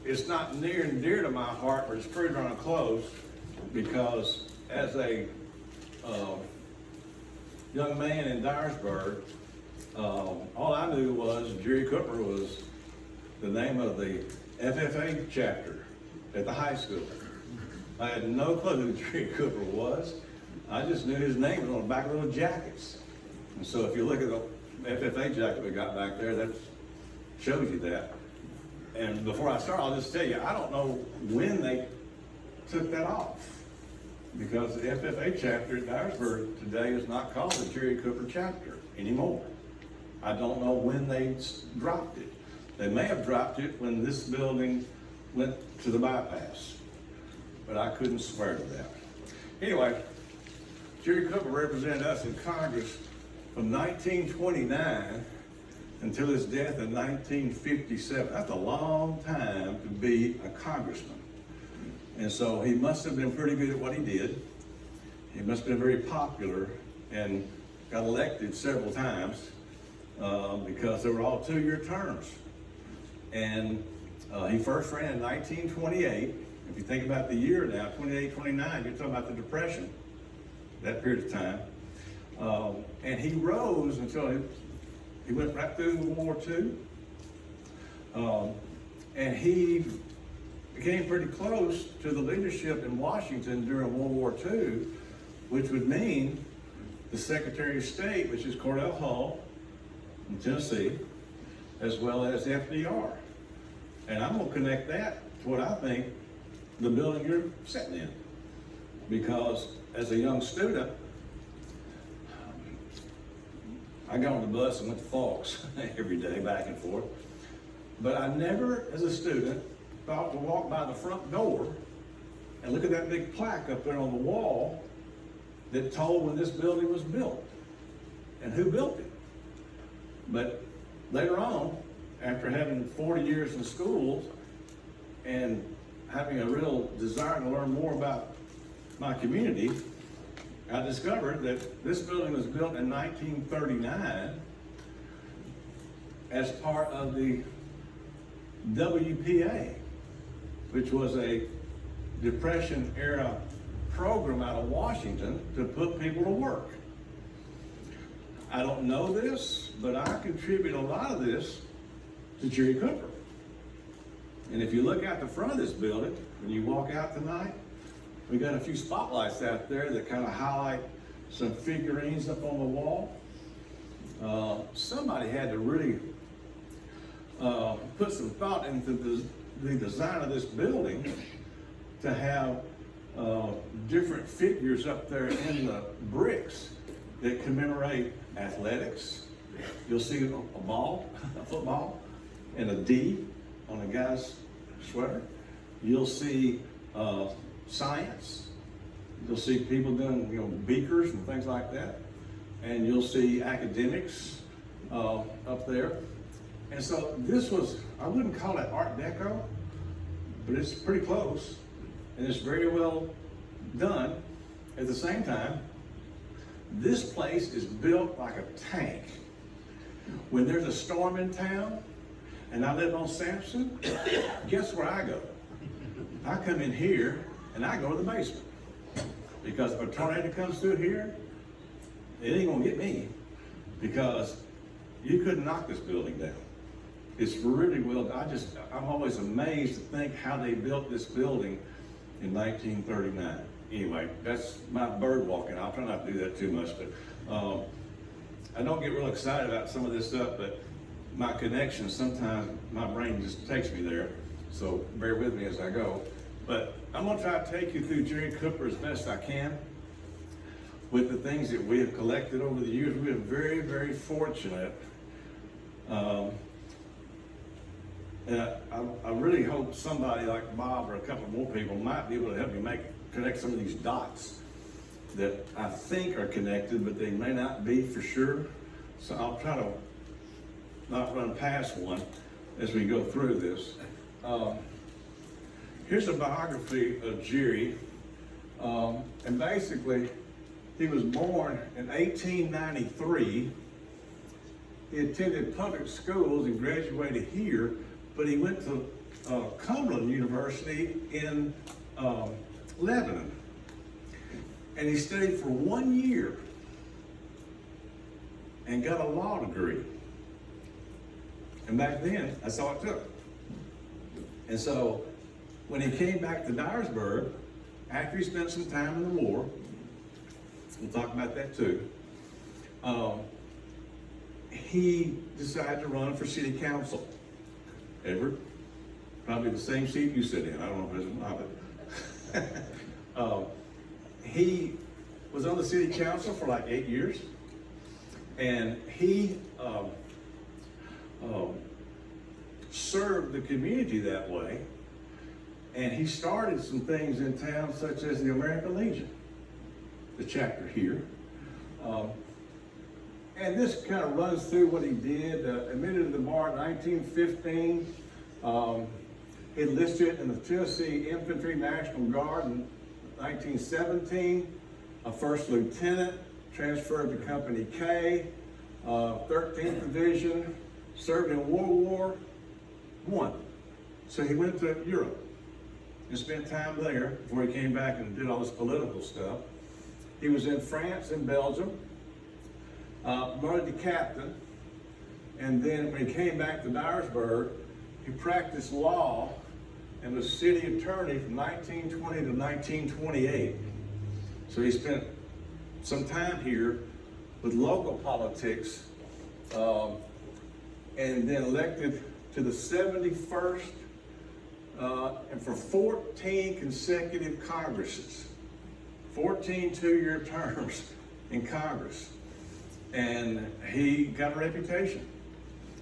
it's not near and dear to my heart, but it's pretty darn close, because as a young man in Dyersburg, all I knew was Jere Cooper was the name of the FFA chapter at the high school. I had no clue who Jere Cooper was. I just knew his name was on the back of little jackets. And so if you look at the FFA jacket we got back there, that shows you that. And before I start, I'll just tell you, I don't know when they took that off, because the FFA chapter at Dyersburg today is not called the Jere Cooper chapter anymore. I don't know when they dropped it. They may have dropped it when this building went to the bypass, but I couldn't swear to that. Anyway, Jere Cooper represented us in Congress from 1929 until his death in 1957. That's a long time to be a congressman. And so he must have been pretty good at what he did. He must have been very popular and got elected several times because they were all 2-year terms. And he first ran in 1928. If you think about the year now, 28, 29, you're talking about the Depression, that period of time. And he rose until he went right through World War II. And he became pretty close to the leadership in Washington during World War II, which would mean the Secretary of State, which is Cordell Hull in Tennessee, as well as FDR. And I'm going to connect that to what I think the building you're sitting in. Because as a young student, I got on the bus and went to Falks every day, back and forth. But I never, as a student, thought to walk by the front door and look at that big plaque up there on the wall that told when this building was built and who built it. But later on, after having 40 years in schools and having a real desire to learn more about my community, I discovered that this building was built in 1939 as part of the WPA, which was a Depression era program out of Washington to put people to work. I don't know this, but I contribute a lot of this to Jere Cooper. And if you look out the front of this building, when you walk out tonight, we got a few spotlights out there that kind of highlight some figurines up on the wall. Somebody had to really put some thought into the design of this building to have different figures up there in the bricks that commemorate athletics. You'll see a ball, a football, and a D on a guy's sweater. You'll see science. You'll see people doing, beakers and things like that. And you'll see academics up there. And so this was, I wouldn't call it Art Deco, but it's pretty close. And it's very well done. At the same time, this place is built like a tank. When there's a storm in town, and I live on Sampson, guess where I go? I come in here and I go to the basement. Because if a tornado comes through here, it ain't gonna get me, because you couldn't knock this building down. It's really well, I'm always amazed to think how they built this building in 1939. Anyway, that's my bird walking. I'll try not to do that too much, but I don't get real excited about some of this stuff, but my connection, sometimes my brain just takes me there. So bear with me as I go. But I'm gonna try to take you through Jere Cooper as best I can with the things that we have collected over the years. We've been very, very fortunate. And I really hope somebody like Bob or a couple more people might be able to help me connect some of these dots that I think are connected, but they may not be for sure. So I'll try to not run past one as we go through this. Here's a biography of Jere, and basically he was born in 1893. He attended public schools and graduated here, but he went to Cumberland University in Lebanon. And he studied for 1 year and got a law degree. And back then, that's all it took. And so, when he came back to Dyersburg, after he spent some time in the war, we'll talk about that too, he decided to run for city council. Edward, probably the same seat you sit in. I don't know if it's not, but he was on the city council for like 8 years, and he served the community that way. And he started some things in town, such as the American Legion, the chapter here. And this kind of runs through what he did. Admitted to the bar in 1915. He enlisted in the Tennessee Infantry National Guard in 1917. A first lieutenant, transferred to Company K, 13th Division, served in World War I. So he went to Europe and spent time there before he came back and did all this political stuff. He was in France and Belgium, promoted to captain, and then when he came back to Dyersburg, he practiced law and was city attorney from 1920 to 1928. So he spent some time here with local politics, and then elected to the 71st and for 14 consecutive Congresses, 14 two-year terms in Congress. And he got a reputation.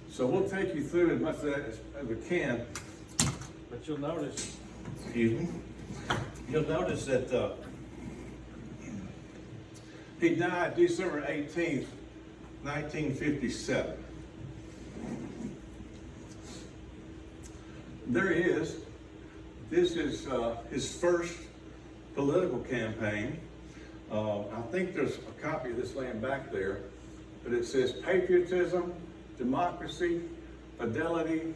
So we'll take you through as much of that as we can. But you'll notice, excuse me, you'll notice that he died December 18th, 1957. There he is. This is his first political campaign. I think there's a copy of this laying back there, but it says patriotism, democracy, fidelity.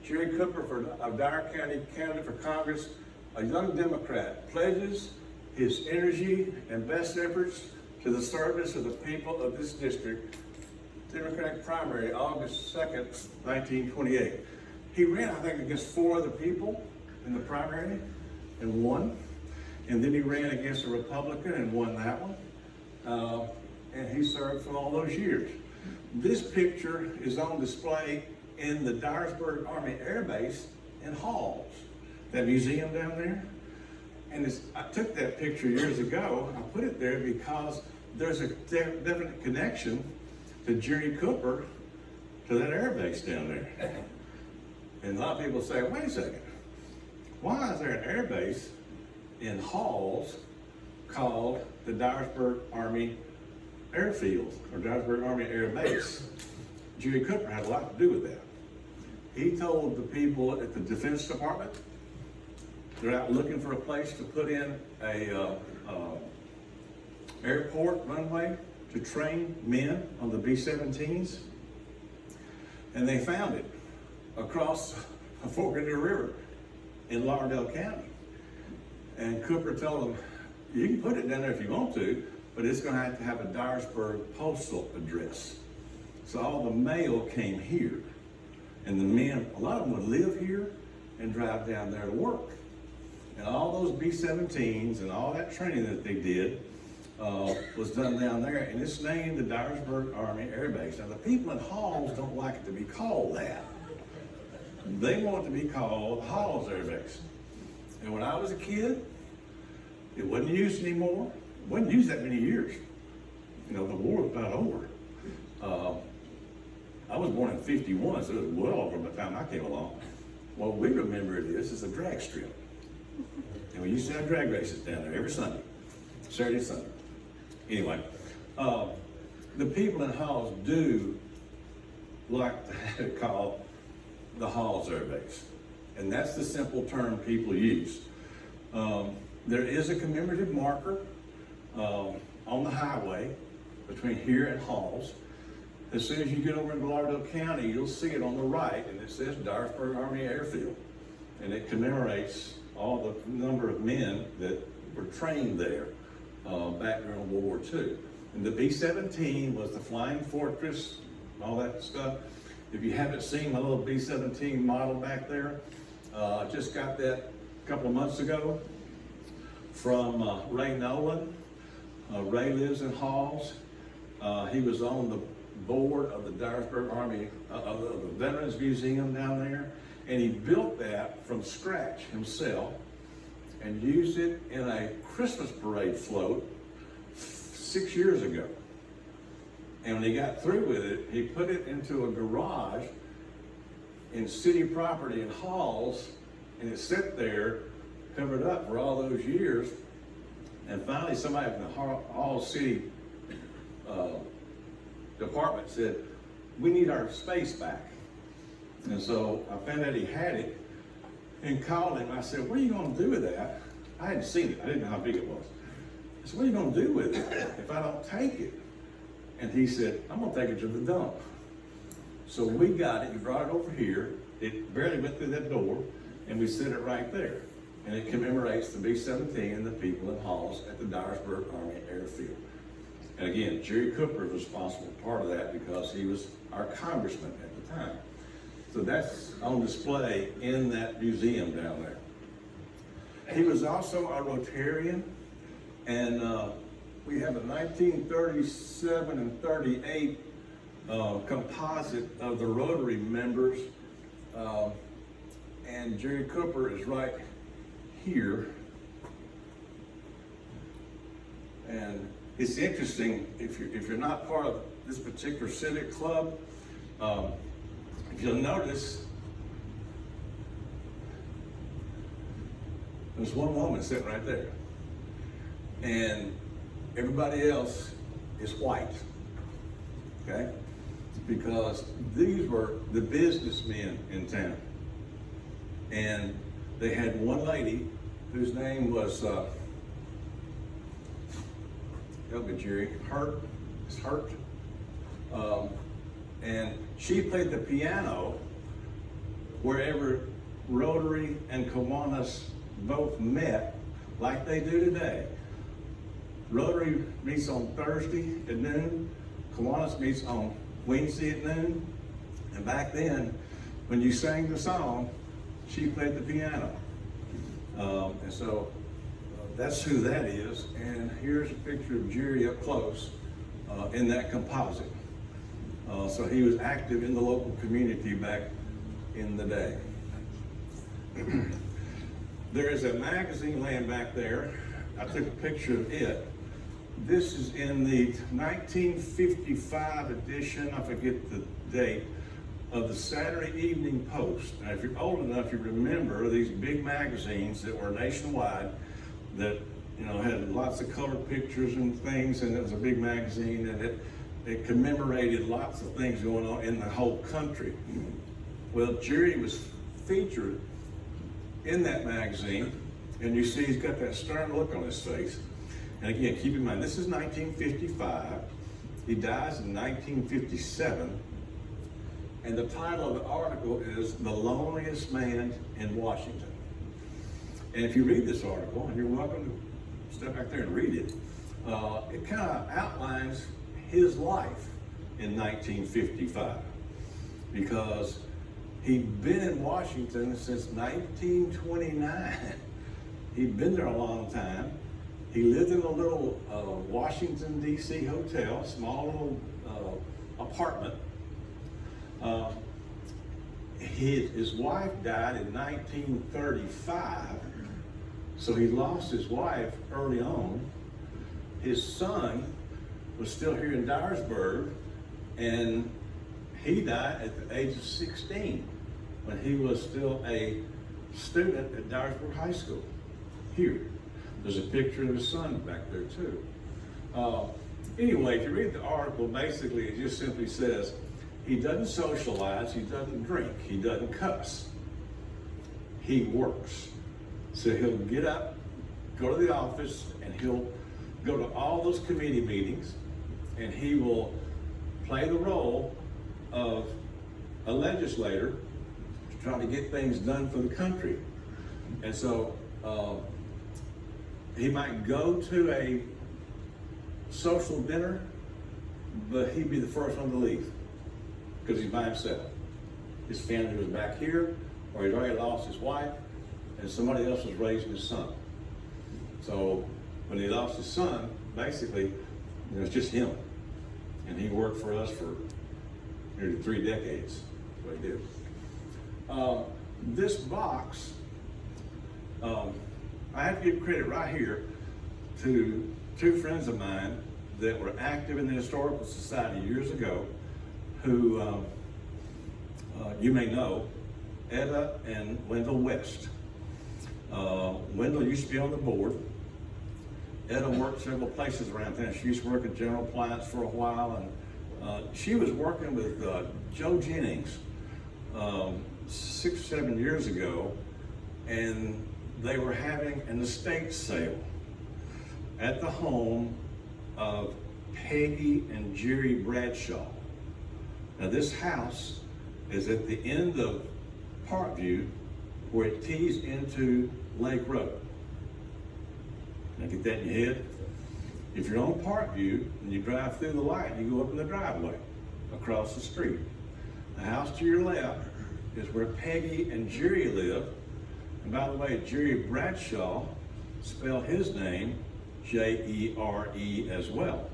Jere Cooper of Dyer County, candidate for Congress, a young Democrat, pledges his energy and best efforts to the service of the people of this district. Democratic primary, August 2nd, 1928. He ran, I think, against 4 other people in the primary and won. And then he ran against a Republican and won that one. And he served for all those years. This picture is on display in the Dyersburg Army Air Base in Halls, that museum down there. And I took that picture years ago. I put it there because there's a definite connection to Jere Cooper to that air base down there. And a lot of people say, wait a second, why is there an air base in Halls called the Dyersburg Army Airfield or Dyersburg Army Air Base? Jere Cooper had a lot to do with that. He told the people at the Defense Department, they're out looking for a place to put in a airport runway to train men on the B-17s. And they found it across a fork in the river in Lauderdale County. And Cooper told them, you can put it down there if you want to, but it's going to have a Dyersburg postal address. So all the mail came here. And the men, a lot of them would live here and drive down there to work. And all those B-17s and all that training that they did was done down there, and it's named the Dyersburg Army Air Base. Now the people in Halls don't like it to be called that. They want it to be called Halls Air Base. And when I was a kid, it wasn't used anymore. It wasn't used that many years. You know, the war was about over. I was born in 51, so it was well over by the time I came along. What we remember it is a drag strip. And we used to have drag races down there every Sunday, Saturday, Sunday. Anyway, the people in Halls do like to have it called the Halls Air Base. And that's the simple term people use. There is a commemorative marker on the highway between here and Halls. As soon as you get over into Lauderdale County, you'll see it on the right, and it says Dyersburg Army Airfield. and it commemorates all the number of men that were trained there back during World War II. And the B-17 was the flying fortress, all that stuff. If you haven't seen my little B-17 model back there, I just got that a couple of months ago from Ray Nolan. Ray lives in Halls. He was on the board of the Dyersburg Army, of the Veterans Museum down there, and he built that from scratch himself and used it in a Christmas parade float 6 years ago. And when he got through with it, he put it into a garage in city property in Halls, and it sat there covered up for all those years. And finally somebody from the Halls City department said, we need our space back. And so I found out he had it and called him. I said, what are you going to do with that? I hadn't seen it. I didn't know how big it was. I said, what are you going to do with it if I don't take it? And he said, I'm going to take it to the dump. So we got it. He brought it over here. It barely went through that door, and we set it right there. And it commemorates the B-17 and the people in Halls at the Dyersburg Army Airfield. And again, Jere Cooper was responsible for part of that because he was our congressman at the time. So that's on display in that museum down there. He was also a Rotarian, and we have a 1937 and 38 composite of the Rotary members, and Jere Cooper is right here. And it's interesting, if you're not part of this particular civic club, if you'll notice, there's one woman sitting right there, and everybody else is white, okay? Because these were the businessmen in town. And they had one lady whose name was, help me, Jerry, Hurt. And she played the piano wherever Rotary and Kiwanis both met, like they do today. Rotary meets on Thursday at noon, Kiwanis meets on Wednesday at noon, and back then, when you sang the song, she played the piano. And so that's who that is. And here's a picture of Jere up close in that composite. So he was active in the local community back in the day. There is a magazine laying back there. I took a picture of it. This is in the 1955 edition, I forget the date, of the Saturday Evening Post. Now, if you're old enough, you remember these big magazines that were nationwide that, you know, had lots of colored pictures and things, and it was a big magazine, and it commemorated lots of things going on in the whole country. Well, Jere was featured in that magazine, and you see he's got that stern look on his face. And again, keep in mind, this is 1955. He dies in 1957. And the title of the article is The Loneliest Man in Washington. And if you read this article, and you're welcome to step back there and read it, it kind of outlines his life in 1955. Because he'd been in Washington since 1929. He'd been there a long time. He lived in a little Washington, D.C. hotel, small little apartment. His wife died in 1935, so he lost his wife early on. His son was still here in Dyersburg, and he died at the age of 16 when he was still a student at Dyersburg High School. Here, there's a picture of his son back there too. Anyway, if you read the article, basically it just simply says, he doesn't socialize, he doesn't drink, he doesn't cuss. He works. So he'll get up, go to the office, and he'll go to all those committee meetings, and he will play the role of a legislator trying to get things done for the country. And so he might go to a social dinner, but he'd be the first one to leave because he's by himself. His family was back here, or he'd already lost his wife, and somebody else was raising his son. So when he lost his son, basically, it was just him. And he worked for us for nearly 3 decades. That's what he did. This box, I have to give credit right here to 2 friends of mine that were active in the Historical Society years ago, who you may know, Etta and Wendell West. Wendell used to be on the board. Etta worked several places around town. She used to work at General Appliance for a while, and she was working with Joe Jennings 6 or 7 years ago, and they were having an estate sale at the home of Peggy and Jere Bradshaw. Now this house is at the end of Parkview where it tees into Lake Road. Now get that in your head. If you're on Parkview and you drive through the light, you go up in the driveway across the street. The house to your left is where Peggy and Jere live. And by the way, Jere Bradshaw spelled his name Jere as well,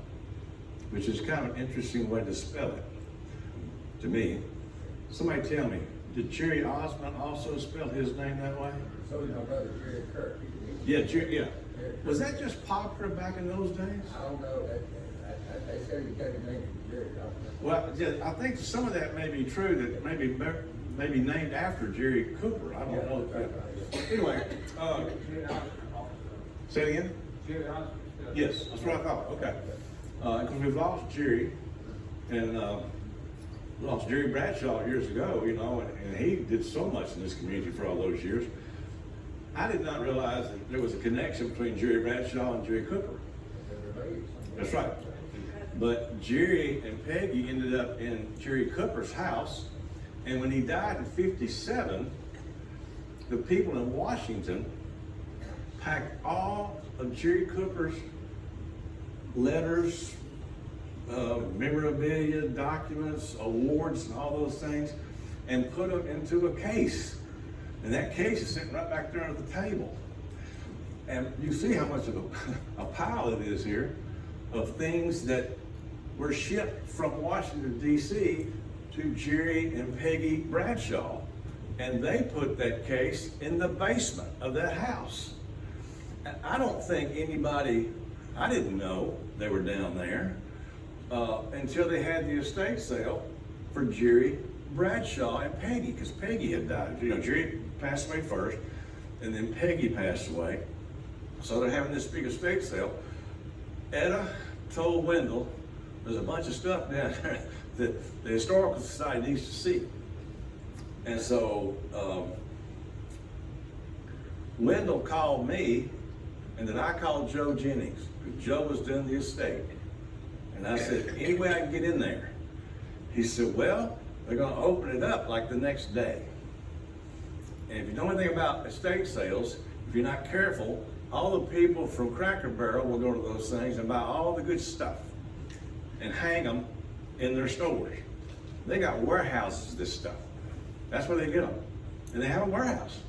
which is kind of an interesting way to spell it to me. Somebody tell me, did Jerry Osmond also spell his name that way? So did my brother Jere Cooper. Yeah, yeah. Was that just popular back in those days? I don't know. They said he took the name from Jerry. Well, yeah, I think some of that may be true, that maybe named after Jere Cooper. I don't know. Anyway, say it again? Yes, that's what I thought. Okay. Because we've lost Jerry, and lost Jere Bradshaw years ago, you know, and he did so much in this community for all those years. I did not realize that there was a connection between Jere Bradshaw and Jere Cooper. That's right. But Jerry and Peggy ended up in Jere Cooper's house, and when he died in '57, the people in Washington packed all of Jere Cooper's letters, memorabilia, documents, awards, and all those things, and put them into a case. And that case is sitting right back there at the table. And you see how much of a pile it is here of things that were shipped from Washington, D.C. to Jerry and Peggy Bradshaw. And they put that case in the basement of that house. And I don't think anybody, I didn't know they were down there until they had the estate sale for Jerry Bradshaw and Peggy, because Peggy had died. You know, Jerry passed away first, and then Peggy passed away. So they're having this big estate sale. Etta told Wendell, there's a bunch of stuff down there that the Historical Society needs to see. And so Wendell called me, and then I called Joe Jennings, because Joe was doing the estate. And I said, any way I can get in there? He said, well, they're going to open it up like the next day. And if you know anything about estate sales, if you're not careful, all the people from Cracker Barrel will go to those things and buy all the good stuff and hang them in their stores. They got warehouses of this stuff. That's where they get them. And they have a warehouse.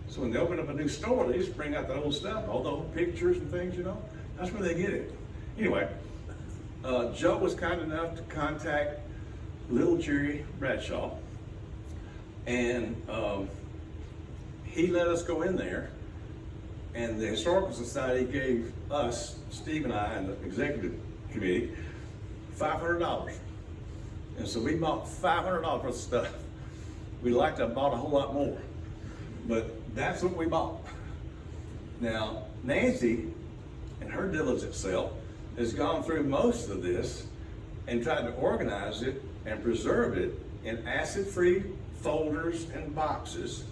So when they open up a new store, they just bring out the old stuff, all the old pictures and things, you know. That's where they get it. Anyway, Joe was kind enough to contact little Jere Bradshaw, and he let us go in there, and the Historical Society gave us, Steve and I, and the executive committee, $500. And so we bought $500 worth of stuff. We'd like to have bought a whole lot more, but that's what we bought. Now, Nancy, in her diligent self, has gone through most of this and tried to organize it and preserve it in acid-free folders and boxes.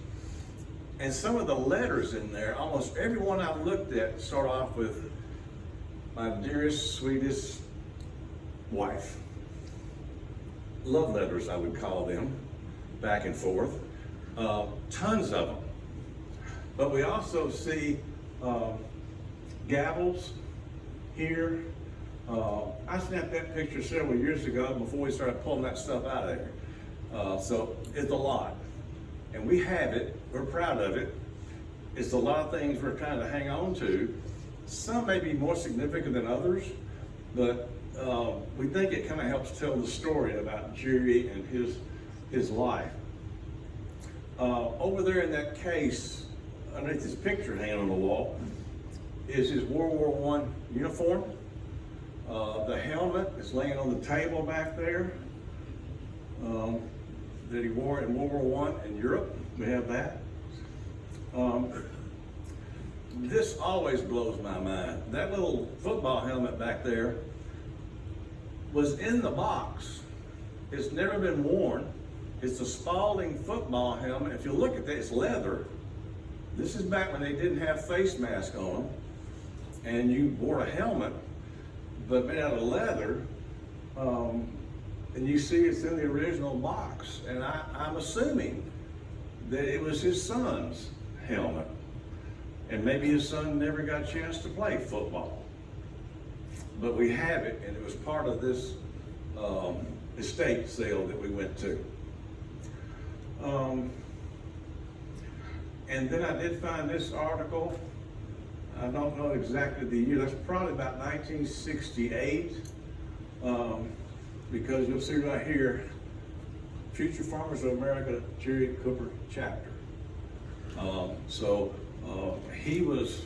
And some of the letters in there, almost every one I've looked at, start off with my dearest, sweetest wife. Love letters, I would call them, back and forth. Tons of them. But we also see gavels here. I snapped that picture several years ago before we started pulling that stuff out of there. So it's a lot. And we have it, we're proud of it. It's a lot of things we're trying to hang on to. Some may be more significant than others, but we think it kind of helps tell the story about Jere and his life. Over there in that case, underneath his picture hanging on the wall, is his World War I uniform. The helmet is laying on the table back there that he wore in World War I in Europe. We have that. This always blows my mind. That little football helmet back there was in the box. It's never been worn. It's a Spalding football helmet. If you look at that, it's leather. This is back when they didn't have face masks on them, and you wore a helmet, but made out of leather. And you see it's in the original box. And I'm assuming that it was his son's helmet. And maybe his son never got a chance to play football. But we have it, and it was part of this estate sale that we went to. And then I did find this article. I don't know exactly the year. That's probably about 1968. Because you'll see right here, Future Farmers of America, Jere Cooper chapter. He was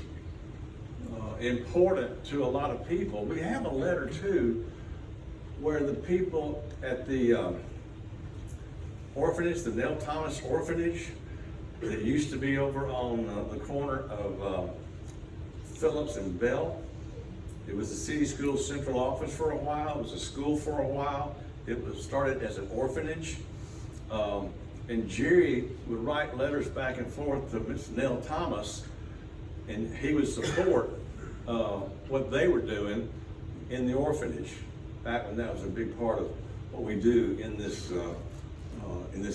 important to a lot of people. We have a letter too, where the people at the orphanage, the Nell Thomas orphanage, that used to be over on the corner of Phillips and Bell. It was the city school central office for a while. It was a school for a while. It was started as an orphanage. And Jere would write letters back and forth to Miss Nell Thomas, and he would support what they were doing in the orphanage back when that was a big part of what we do in this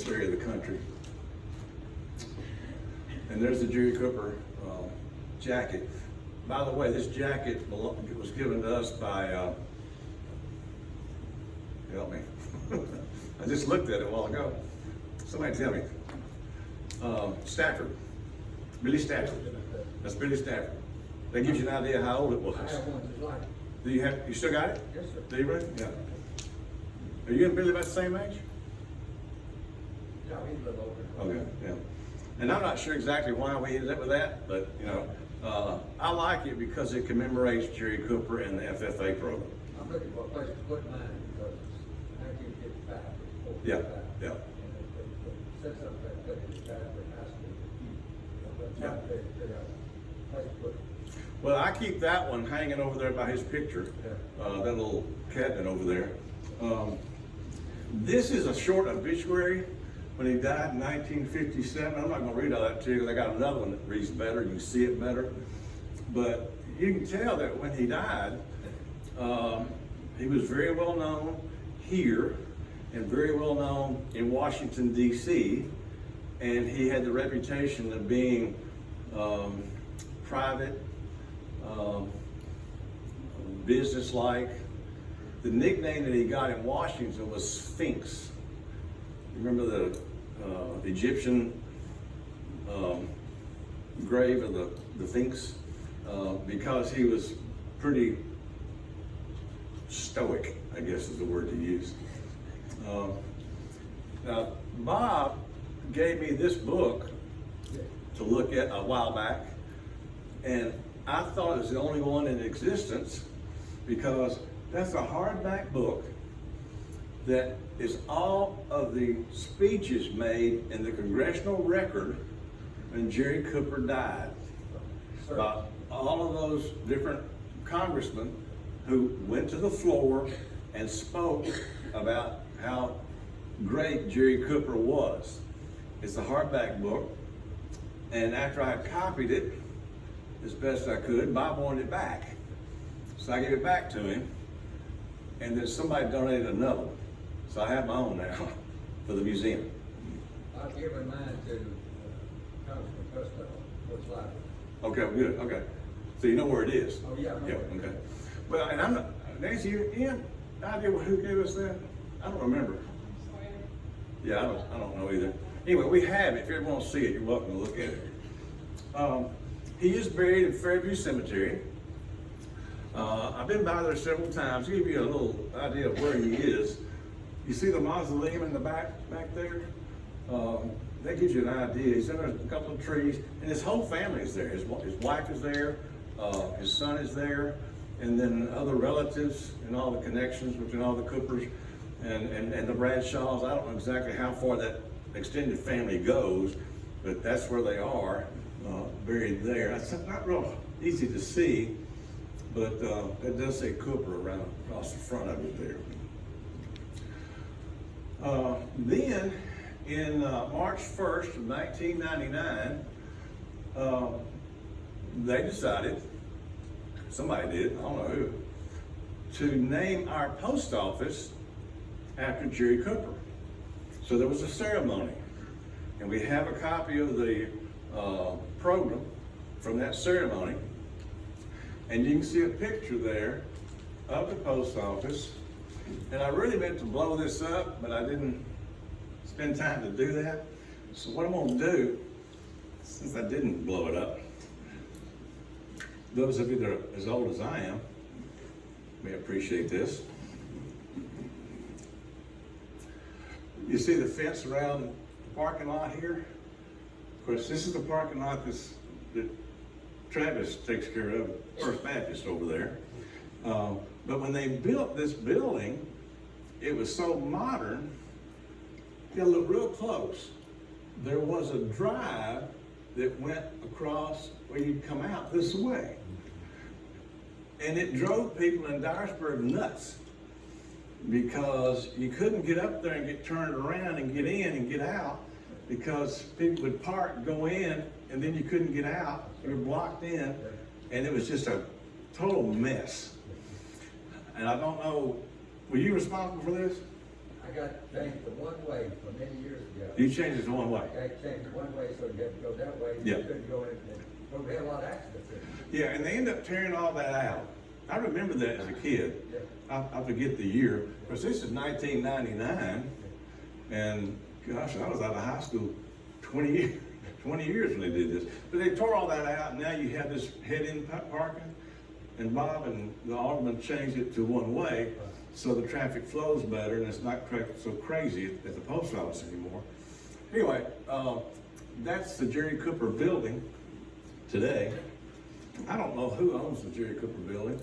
area of the country. And there's the Jere Cooper jacket. By the way, this jacket was given to us by, help me. I just looked at it a while ago. Somebody tell me. Stafford. Billy Stafford. That's Billy Stafford. That gives you an idea how old it was. I have one just like it. Do you still got it? Yes, sir. Do you really? Yeah. Are you and Billy about the same age? Yeah, he's a little older. Okay, yeah. And I'm not sure exactly why we ended up with that, but you know, I like it because it commemorates Jere Cooper and the FFA program. I'm looking for a place to put mine because it's 1955. Yeah, yeah. And it sets up that place for high school. Yeah. Place to put it. Well, I keep that one hanging over there by his picture, that little cabinet over there. This is a short obituary when he died in 1957. I'm not going to read all that to you because I got another one that reads better. You can see it better. But you can tell that when he died, he was very well known here and very well known in Washington, D.C. And he had the reputation of being private, businesslike. The nickname that he got in Washington was Sphinx. You remember the Egyptian grave of the Sphinx? Because he was pretty stoic, I guess is the word to use. Now, Bob gave me this book to look at a while back, and I thought it was the only one in existence because that's a hardback book that is all of the speeches made in the congressional record when Jere Cooper died. About all of those different congressmen who went to the floor and spoke about how great Jere Cooper was. It's a hardback book, and after I copied it as best I could, Bob wanted it back. So I gave it back to him, and then somebody donated another one. So I have my own now for the museum. I've given mine to Congressman Costello, what's live. Okay, good, okay. So you know where it is? Oh, yeah, I know Yeah, where it is. okay. Well, and I'm not, Nancy, you any idea who gave us that? I don't remember. Yeah, I don't know either. Anyway, we have it. If you ever want to see it, you're welcome to look at it. He is buried in Fairview Cemetery. I've been by there several times. To give you a little idea of where he is. You see the mausoleum in the back there? That gives you an idea. He's under a couple of trees, and his whole family is there. His wife is there, his son is there, and then other relatives and all the connections between all the Coopers and the Bradshaws. I don't know exactly how far that extended family goes, but that's where they are, buried there. It's not real easy to see, but it does say Cooper around across the front of it there. Then, in March 1st of 1999, they decided, somebody did, I don't know who, to name our post office after Jere Cooper. So there was a ceremony, and we have a copy of the program from that ceremony, and you can see a picture there of the post office. And I really meant to blow this up, but I didn't spend time to do that. So what I'm gonna do, since I didn't blow it up, those of you that are as old as I am may appreciate this. You see the fence around the parking lot here? Of course, this is the parking lot that Travis takes care of, First Baptist over there. But when they built this building, it was so modern. You gotta look real close. There was a drive that went across where you'd come out this way. And it drove people in Dyersburg nuts because you couldn't get up there and get turned around and get in and get out because people would park, go in, and then you couldn't get out. You were blocked in, and it was just a total mess. And I don't know, were you responsible for this? I got changed to one way for many years ago. You changed it to one way? I got changed to one way, so you had to go that way. Yeah. You couldn't go in, but we had a lot of accidents in it. Yeah, and they ended up tearing all that out. I remember that as a kid. Yeah. I forget the year, because this is 1999, and gosh, I was out of high school 20 years when they did this. But they tore all that out, and now you have this head-in parking, and Bob and the alderman changed it to one way, so the traffic flows better, and it's not so crazy at the post office anymore. Anyway, that's the Jere Cooper building today. I don't know who owns the Jere Cooper building.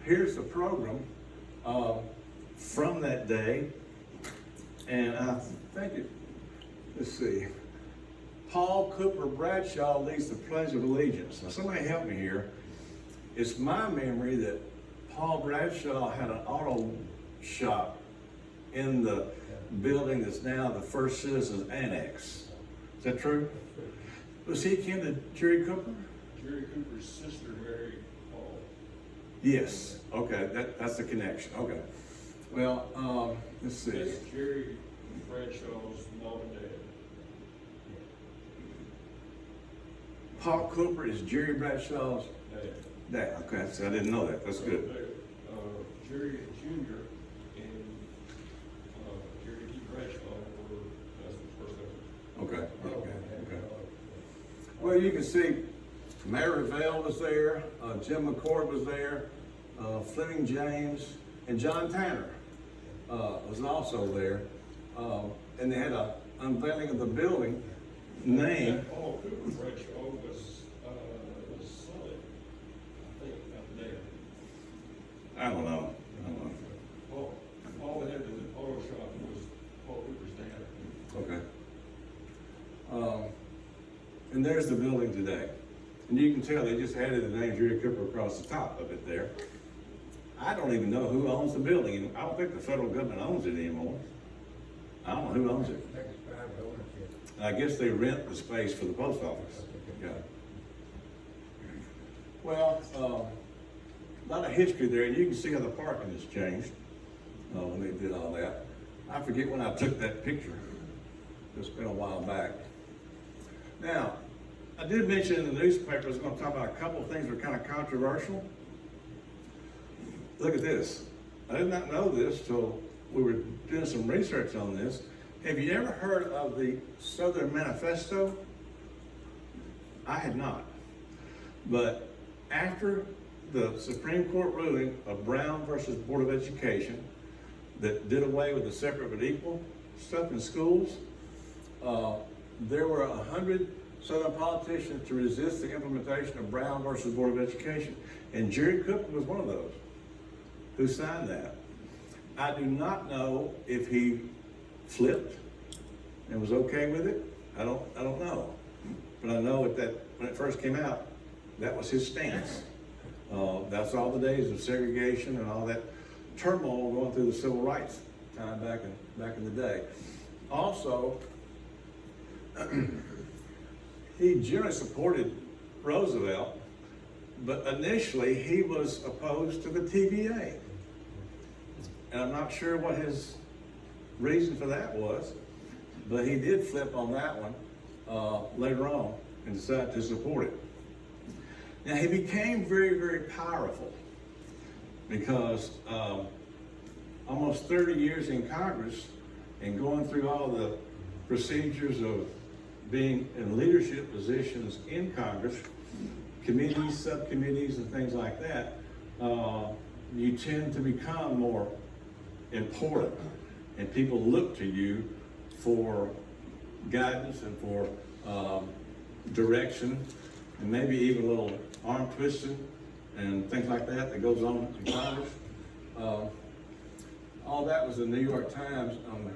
Here's the program from that day, and I think let's see, Paul Cooper Bradshaw leads the Pledge of Allegiance. Now somebody help me here. It's my memory that Paul Bradshaw had an auto shop in the building that's now the First Citizens Annex. Is that true? Was he kin to Jere Cooper? Jere Cooper's sister married Paul. Yes, okay, that's the connection, okay. Well, let's see. That's Jere Bradshaw's mom and dad. Paul Cooper is Jere Bradshaw's dad, okay, so I didn't know that, that's good. Jere Jr. and Jere D. Bradshaw were cousins, first cousins. Okay. Well, you can see Mary Vale was there, Jim McCord was there, Fleming James, and John Tanner was also there. And they had an unveiling of the building name. Paul Cooper Bradshaw was son, I think, out there. I don't know. Paul had the auto shop was Paul Cooper's dad. Okay. And there's the building today. And you can tell they just added the name Jere Cooper across the top of it there. I don't even know who owns the building. I don't think the federal government owns it anymore. I don't know who owns it. I think it's private ownership. I guess they rent the space for the post office. Yeah. Well, a lot of history there, and you can see how the parking has changed when they did all that. I forget when I took that picture. It's been a while back. Now, I did mention in the newspaper I was going to talk about a couple of things that are kind of controversial. Look at this. I did not know this till we were doing some research on this. Have you ever heard of the Southern Manifesto? I had not. But after the Supreme Court ruling of Brown versus Board of Education that did away with the separate but equal stuff in schools, there were 100 Southern politicians to resist the implementation of Brown versus Board of Education. And Jere Cooper was one of those who signed that. I do not know if he flipped and was okay with it. I don't know. But I know that when it first came out, that was his stance. That's all the days of segregation and all that turmoil going through the civil rights time back in the day. Also, he generally supported Roosevelt, but initially he was opposed to the TVA. And I'm not sure what his reason for that was, but he did flip on that one later on and decided to support it. Now, he became very, very powerful because almost 30 years in Congress and going through all the procedures of being in leadership positions in Congress, committees, subcommittees, and things like that, you tend to become more important, and people look to you for guidance and for direction, and maybe even a little arm twisting and things like that goes on in Congress. All that was in the New York Times on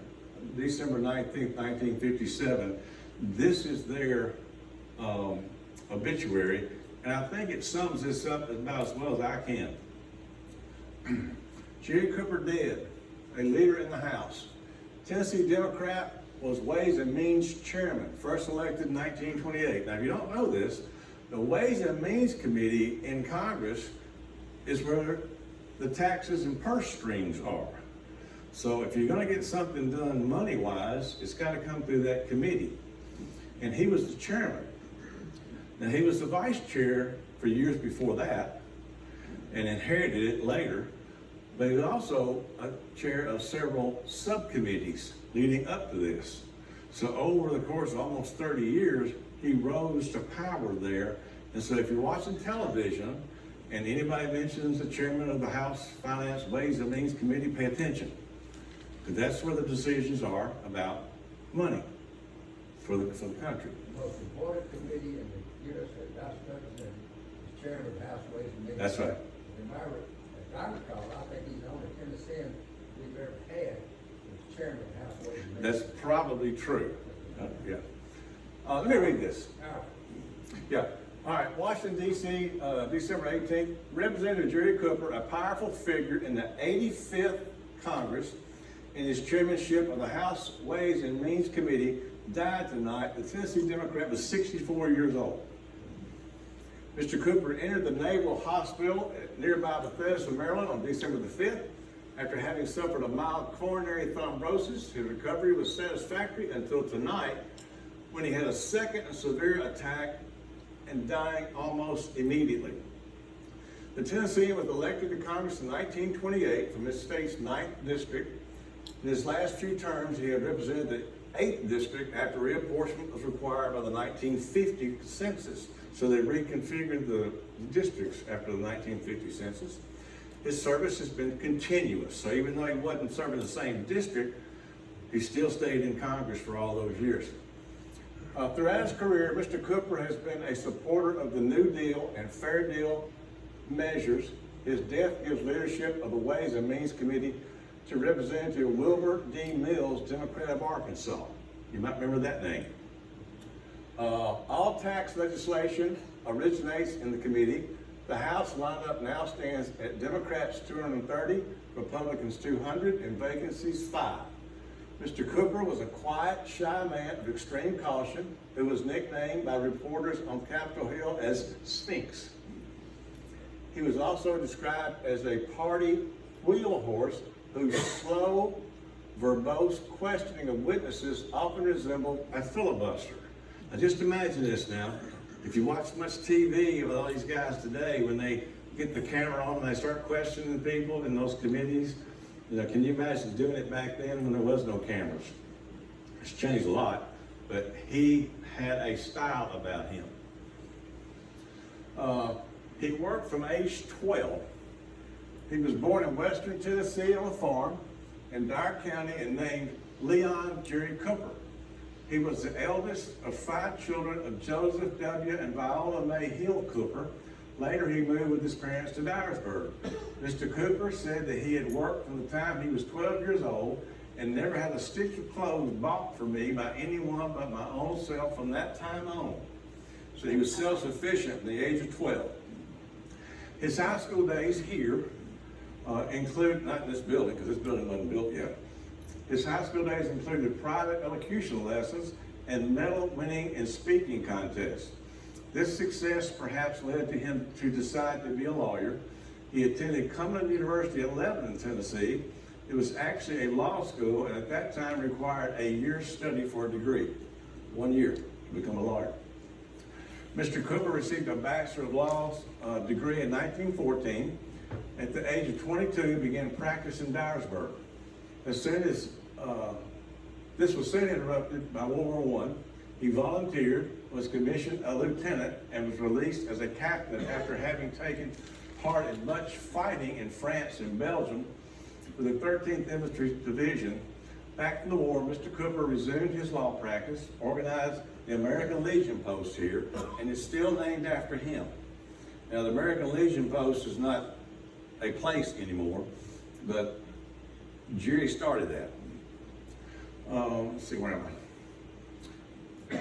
December 19th, 1957. This is their obituary, and I think it sums this up about as well as I can. Jere Cooper dead, a leader in the House. Tennessee Democrat, was Ways and Means Chairman, first elected in 1928. Now, if you don't know this, the Ways and Means Committee in Congress is where the taxes and purse strings are. So if you're going to get something done money-wise, it's got to come through that committee. And he was the chairman. Now, he was the vice chair for years before that and inherited it later, but he was also a chair of several subcommittees leading up to this. So over the course of almost 30 years, he rose to power there. And so if you're watching television and anybody mentions the chairman of the House Finance Ways and Means Committee, pay attention. Because that's where the decisions are about money for the country. The most important committee in the U.S. House President is chairman of the House Ways and Means. That's right. As I recall, I think he's the only Tennessean we've ever had as chairman of the House Ways and Means. That's probably true. Yeah. Let me read this. Yeah. All right. Washington, D.C., December 18th. Representative Jere Cooper, a powerful figure in the 85th Congress, in his chairmanship of the House Ways and Means Committee, died tonight. The Tennessee Democrat was 64 years old. Mr. Cooper entered the Naval Hospital at nearby Bethesda, Maryland on December the 5th. After having suffered a mild coronary thrombosis, his recovery was satisfactory until tonight, when he had a second and severe attack and dying almost immediately. The Tennessean was elected to Congress in 1928 from his state's 9th district. In his last few terms, he had represented the 8th district after reapportionment was required by the 1950 census. So they reconfigured the districts after the 1950 census. His service has been continuous. So even though he wasn't serving the same district, he still stayed in Congress for all those years. Throughout his career, Mr. Cooper has been a supporter of the New Deal and Fair Deal measures. His death gives leadership of the Ways and Means Committee to Representative Wilbur D. Mills, Democrat of Arkansas. You might remember that name. All tax legislation originates in the committee. The House lineup now stands at Democrats 230, Republicans 200, and vacancies 5. Mr. Cooper was a quiet, shy man of extreme caution who was nicknamed by reporters on Capitol Hill as Sphinx. He was also described as a party wheel horse whose slow, verbose questioning of witnesses often resembled a filibuster. Now just imagine this now. If you watch much TV with all these guys today, when they get the camera on and they start questioning people in those committees, can you imagine doing it back then when there was no cameras? It's changed a lot, but he had a style about him. He worked from age 12. He was born in western Tennessee on a farm in Dyer County and named Leon Jere Cooper. He was the eldest of 5 children of Joseph W. and Viola Mae Hill Cooper. Later, he moved with his parents to Dyersburg. Mr. Cooper said that he had worked from the time he was 12 years old and never had a stitch of clothes bought for me by anyone but my own self from that time on. So he was self-sufficient at the age of 12. His high school days here include, not in this building, because this building wasn't built yet. His high school days included private elocution lessons and medal winning and speaking contests. This success perhaps led to him to decide to be a lawyer. He attended Cumberland University at Lebanon, Tennessee. It was actually a law school, and at that time required a year's study for a degree. 1 year to become a lawyer. Mr. Cooper received a Bachelor of Laws degree in 1914. At the age of 22, he began practice in Dyersburg. As soon as this was soon interrupted by World War I, he volunteered, was commissioned a lieutenant, and was released as a captain after having taken part in much fighting in France and Belgium for the 13th Infantry Division. Back from the war, Mr. Cooper resumed his law practice, organized the American Legion Post here, and is still named after him. Now, the American Legion Post is not a place anymore, but Jere started that. Let's see, where am I?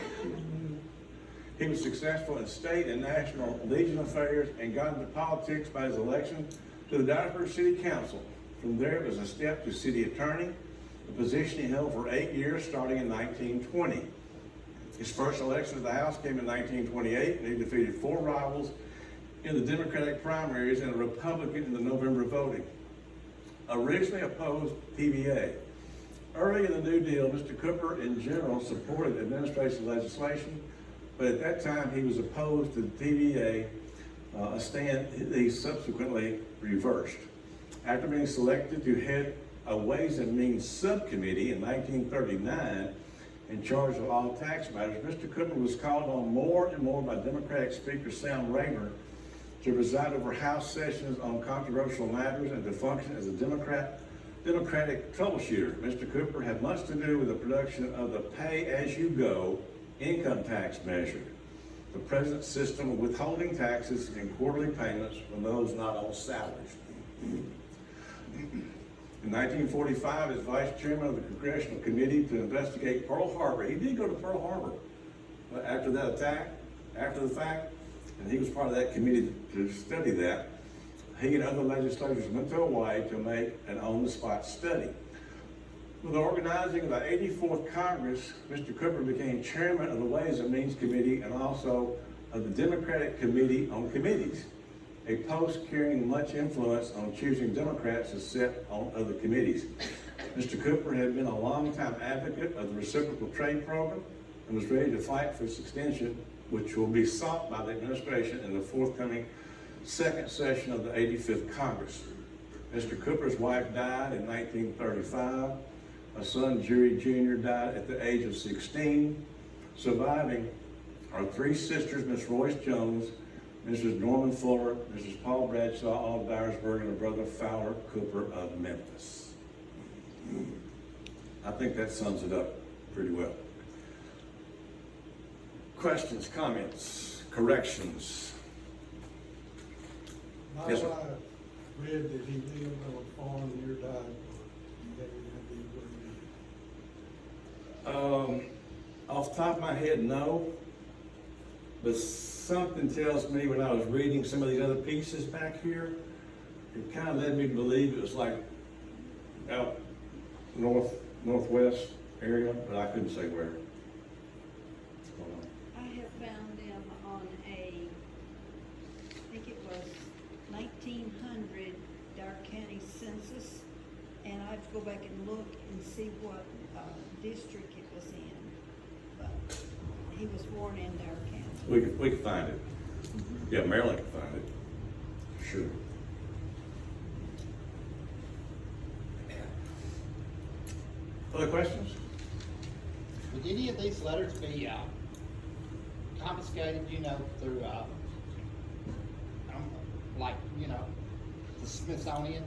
He was successful in state and national Legion affairs and got into politics by his election to the Dyersburg City Council. From there, it was a step to city attorney, a position he held for 8 years, starting in 1920. His first election to the House came in 1928, and he defeated 4 rivals in the Democratic primaries and a Republican in the November voting. Originally opposed TVA. Early in the New Deal, Mr. Cooper in general supported administration legislation, but at that time he was opposed to the TVA, a stand he subsequently reversed. After being selected to head a Ways and Means subcommittee in 1939 in charge of all tax matters, Mr. Cooper was called on more and more by Democratic Speaker Sam Rayner to preside over House sessions on controversial matters and to function as a Democratic troubleshooter. Mr. Cooper had much to do with the production of the pay-as-you-go income tax measure, the present system of withholding taxes and quarterly payments from those not on salaries. In 1945, as vice chairman of the Congressional Committee to investigate Pearl Harbor, he did go to Pearl Harbor after that attack, after the fact, and he was part of that committee to study that. He and other legislators went to Hawaii to make an on-the-spot study. With the organizing of the 84th Congress, Mr. Cooper became chairman of the Ways and Means Committee and also of the Democratic Committee on Committees, a post carrying much influence on choosing Democrats to sit on other committees. Mr. Cooper had been a longtime advocate of the reciprocal trade program and was ready to fight for its extension, which will be sought by the administration in the forthcoming second session of the 85th Congress. Mr. Cooper's wife died in 1935. A son, Jere Jr., died at the age of 16. Surviving are 3 sisters, Miss Royce Jones, Mrs. Norman Fuller, Mrs. Paul Bradshaw, all of Dyersburg, and a brother, Fowler Cooper of Memphis. I think that sums it up pretty well. Questions, comments, corrections? My Yes, sir. wife read that he lived on a farm near Dyersburg. That would be where he Off the top of my head, no. But something tells me when I was reading some of these other pieces back here, it kind of led me to believe it was like out northwest area, but I couldn't say where. I have found them on I think it was 1900 Dyer County census, and I've to go back and look and see what, district it was in, but he was born in Dyer County. We can find it. Yeah, Maryland can find it. Sure. Other questions? Would any of these letters be confiscated, through, like, the Smithsonian?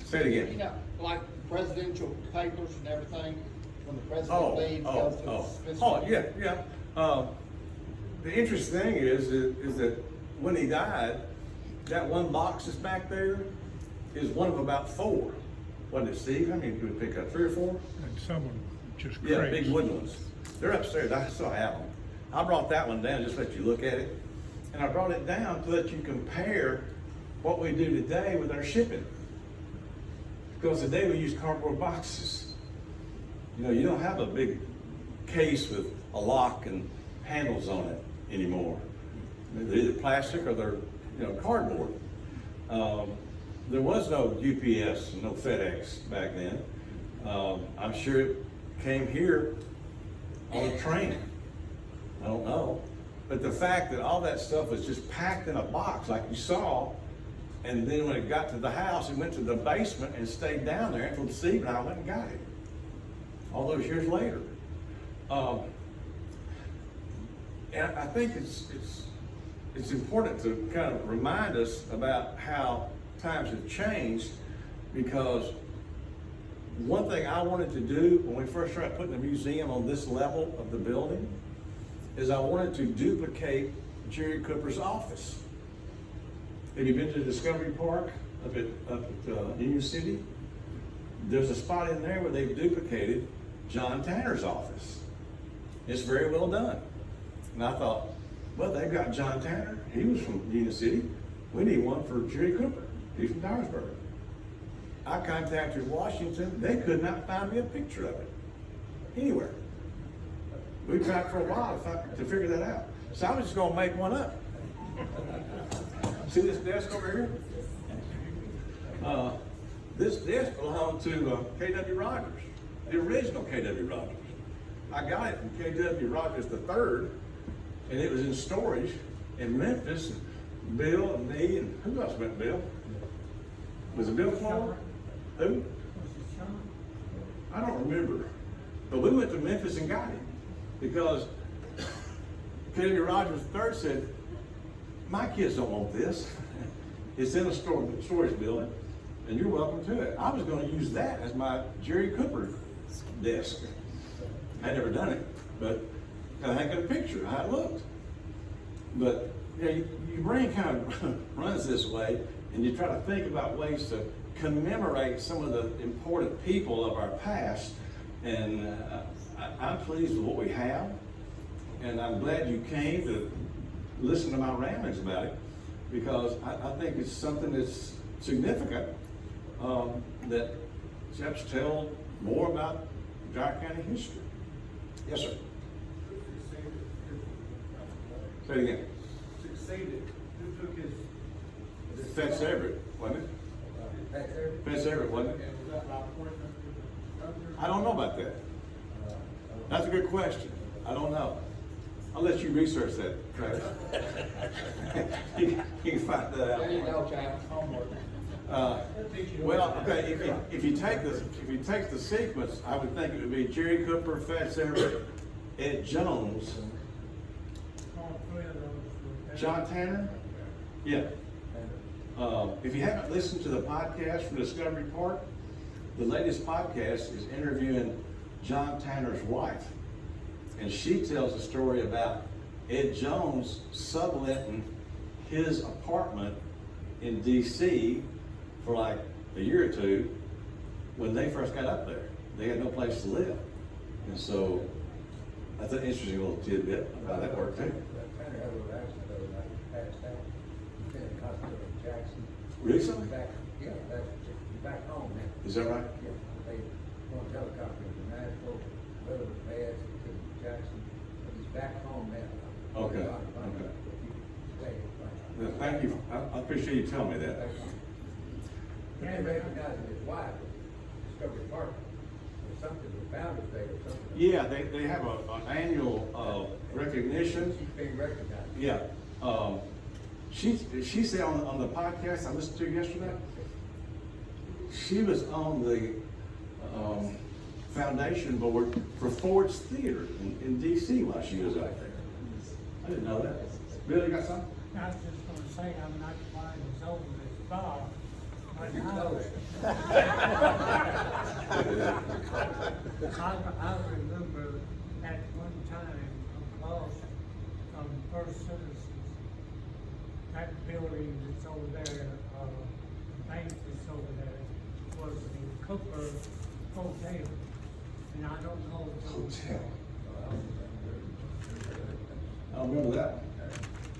Say it again. Like presidential papers and everything, when the president leaves, goes to the Oh, Smithsonian? yeah. The interesting thing is that when he died, that one box that's back there is one of about 4. Wasn't it, Steve? How many did we pick up? 3 or 4? And some of them just Yeah, crates. big wooden ones. They're upstairs. I still have them. I brought that one down just to let you look at it. And I brought it down to let you compare what we do today with our shipping. Because today we use cardboard boxes. You don't have a big case with a lock and handles on it anymore. They're either plastic or they're cardboard. There was no UPS and no FedEx back then. I'm sure it came here on a train. I don't know. But the fact that all that stuff was just packed in a box like you saw, and then when it got to the house, it went to the basement and stayed down there until Steve and I went and got it. All those years later. And I think it's important to kind of remind us about how times have changed, because one thing I wanted to do when we first started putting the museum on this level of the building is I wanted to duplicate Jere Cooper's office. Have you been to Discovery Park up at Union City? There's a spot in there where they've duplicated John Tanner's office. It's very well done. And I thought, well, they've got John Tanner. He was from Union City. We need one for Jere Cooper. He's from Dyersburg. I contacted Washington. They could not find me a picture of it anywhere. We tried for a while to figure that out. So I was just going to make one up. See this desk over here? This desk belonged to K.W. Rogers, the original K.W. Rogers. I got it from K.W. Rogers III, and it was in storage in Memphis. And Bill and me, and who else went, Bill? Was it Bill Clark? Who? I don't remember. But we went to Memphis and got it because K.W. Rogers III said, my kids don't want this. It's in a storage building, and you're welcome to it. I was going to use that as my Jere Cooper desk. I'd never done it, but I got a picture of how it looked. But your brain kind of runs this way, and you try to think about ways to commemorate some of the important people of our past. And I'm pleased with what we have, and I'm glad you came to listen to my ramblings about it, because I think it's something that's significant, that helps tell more about Dyer County history. Yes, sir. Say it again. Succeeded. Who took his? Fence Everett, wasn't it? That's there. Fence Everett, wasn't it? And was that by appointment with the governor? I don't know about that. That's a good question. I don't know. I'll let you research that, Travis. you can find that out. There you go, child. Homework. Well, okay. If you take the sequence, I would think it would be Jere Cooper, Fats Everett, Ed Jones, John Tanner. Yeah. If you haven't listened to the podcast from Discovery Park, the latest podcast is interviewing John Tanner's wife. And she tells a story about Ed Jones subletting his apartment in D.C. for like a year or two when they first got up there. They had no place to live. And so that's an interesting little tidbit about that work too. Tanner had a little accident the other night, passed out. He's been in the hospital in Jackson. Recently? Back home now. Is that right? Yeah, they want a helicopter to Nashville, weather was bad, so he took him to Jackson, but he's back home now. Okay, Okay. okay. Thank you, I appreciate you telling me that. They recognized his wife, Discovery Park, or something, the Founder's Day or something. Yeah, they have an annual, recognition. She's being recognized. Yeah, she said on the podcast I listened to yesterday, she was on the, foundation board for Ford's Theater in DC while she was out there. I didn't know that. Bill, you got something? I was just gonna say, I'm not quite as old as Bob, but You I know remember at one time across from First Citizens, that building that's over there, bank that's over there, was the Cooper Hotel. And I don't know. Hotel. I remember that one.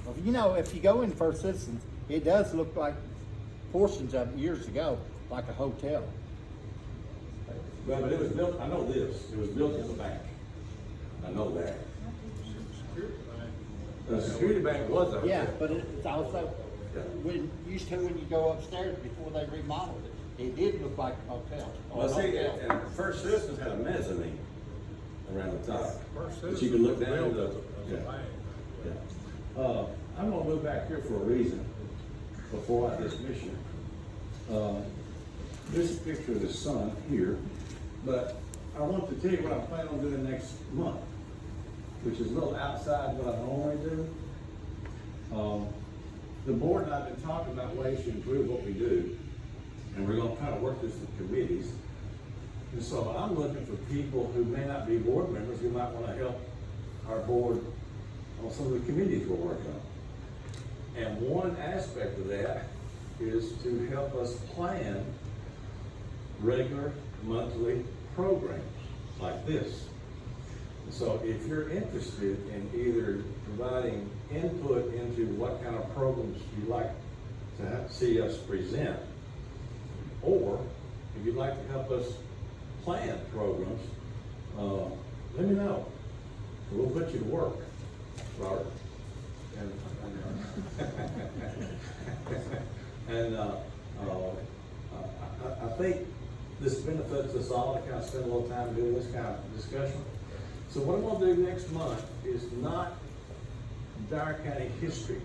Well, you know, if you go in First Citizens, it does look like portions of it years ago, like a hotel. Well, but it was built, I know this, it was built as a bank. I know that. The security bank was a hotel. Yeah, but it's also, Yeah. when, used to when you go upstairs before they remodeled it, it did look like a hotel. or Well, a see, hotel. and First Citizens had a mezzanine around the top. First That you could look down Citizens into was the, built as a yeah. bank. Yeah. I'm gonna move back here for a reason, before I dismiss you. There's a picture of his son here, but I want to tell you what I'm planning on doing next month, which is a little outside what I normally do. The board and I have been talking about ways to improve what we do, and we're gonna try to work this with committees. And so I'm looking for people who may not be board members, who might wanna help our board on some of the committees we're working on. And one aspect of that is to help us plan regular monthly programs like this. So if you're interested in either providing input into what kind of programs you'd like to see us present, or if you'd like to help us plan programs, let me know. We'll put you to work, Robert. And I think this benefits us all to kind of spend a little time doing this kind of discussion. So what I'm gonna do next month is not Dyer County history,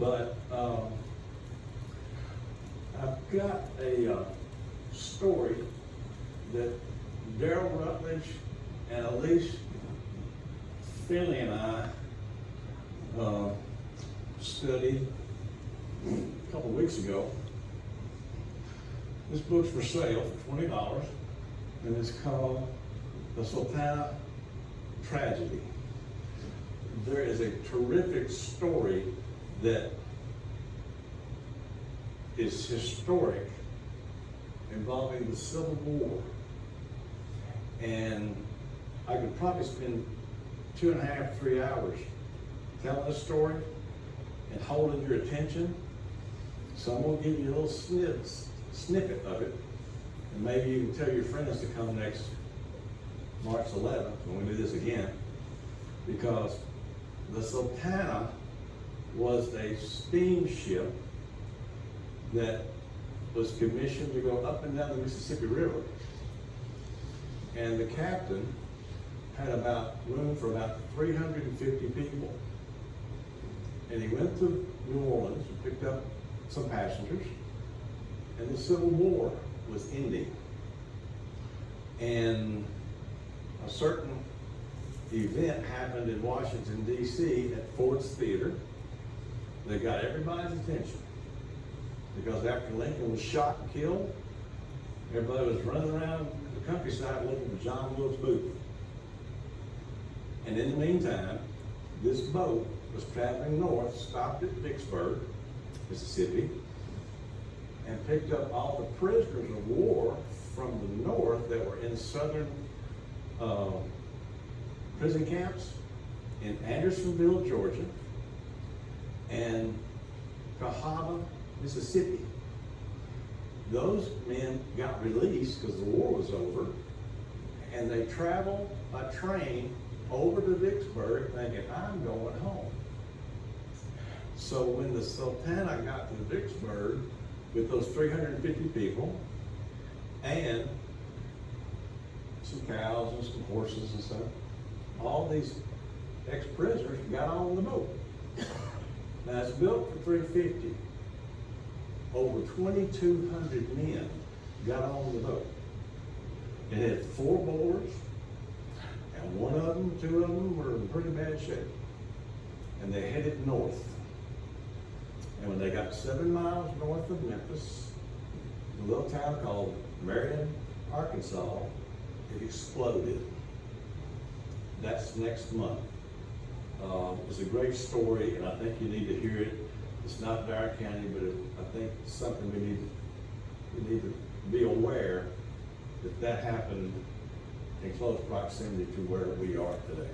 but I've got a story that Daryl Rutledge and Elise Finley and I studied a couple of weeks ago. This book's for sale for $20, and it's called The Sultana Tragedy. There is a terrific story that is historic involving the Civil War. And I could probably spend 2.5, 3 hours telling the story and holding your attention. So I'm gonna give you a little snippet of it, and maybe you can tell your friends to come next March 11th when we do this again, because the Sultana was a steamship that was commissioned to go up and down the Mississippi River. And the captain had about room for about 350 people. And he went to New Orleans and picked up some passengers, and the Civil War was ending. And a certain event happened in Washington, D.C. at Ford's Theater that got everybody's attention. Because after Lincoln was shot and killed, everybody was running around the countryside looking for John Wilkes Booth. And in the meantime, this boat was traveling north, stopped at Vicksburg, Mississippi, and picked up all the prisoners of war from the north that were in southern prison camps in Andersonville, Georgia, and Cahaba, Mississippi. Those men got released because the war was over, and they traveled by train over to Vicksburg thinking, I'm going home. So when the Sultana got to Vicksburg with those 350 people and some cows and some horses and stuff, all these ex-prisoners got on the boat. Now it's built for 350. Over 2,200 men got on the boat. It had 4 boards, and two of them were in pretty bad shape. And they headed north. And when they got 7 miles north of Memphis, a little town called Marion, Arkansas, it exploded. That's next month. It's a great story, and I think you need to hear it. It's not Dyer County, but I think it's something we need to be aware that happened in close proximity to where we are today.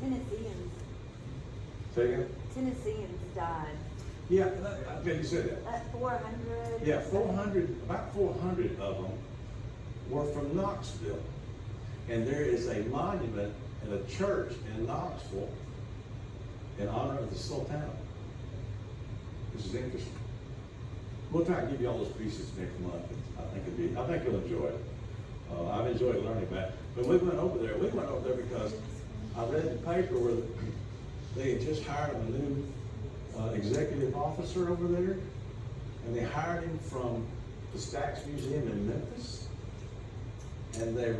Tennesseans, Say again? Tennesseans died. Yeah, I'm glad you said that. 400. Yeah, 400, about 400 of them were from Knoxville. And there is a monument in a church in Knoxville in honor of the Sultana. This is interesting. We'll try and give you all those pieces next month. I think you'll enjoy it. I've enjoyed learning about it. But we went over there because I read the paper where they had just hired a new executive officer over there, and they hired him from the Stax Museum in Memphis. And the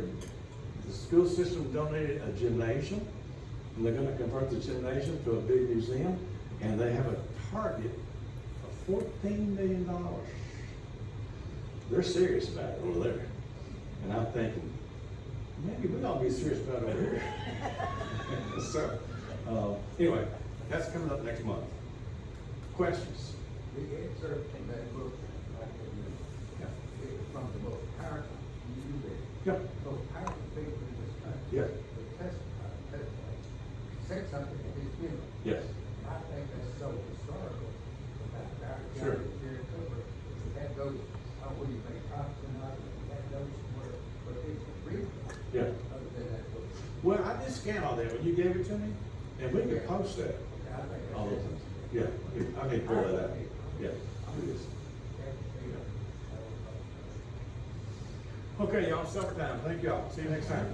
school system donated a gymnasium, and they're going to convert the gymnasium to a big museum, and they have a target of $14 million. They're serious about it over there. And I'm thinking, maybe we ought to be serious about it over here. So, anyway, that's coming up next month. Questions? We excerpt from that book, like, from the book, Power, you read. Yeah. Those powerful people in this country. Yeah. They testify, said something at his funeral. Yes. I think that's so historical about Dyer Sure. County, Jere Cooper. That goes, what do you think, Austin, that goes where people read from. Yeah. Other than that book. Well, I did scan all that when you gave it to me, and we could post that. I think All that's. of them. Yeah, I can pull that out. Yeah. Okay, y'all, supper time. Thank y'all. See you next time.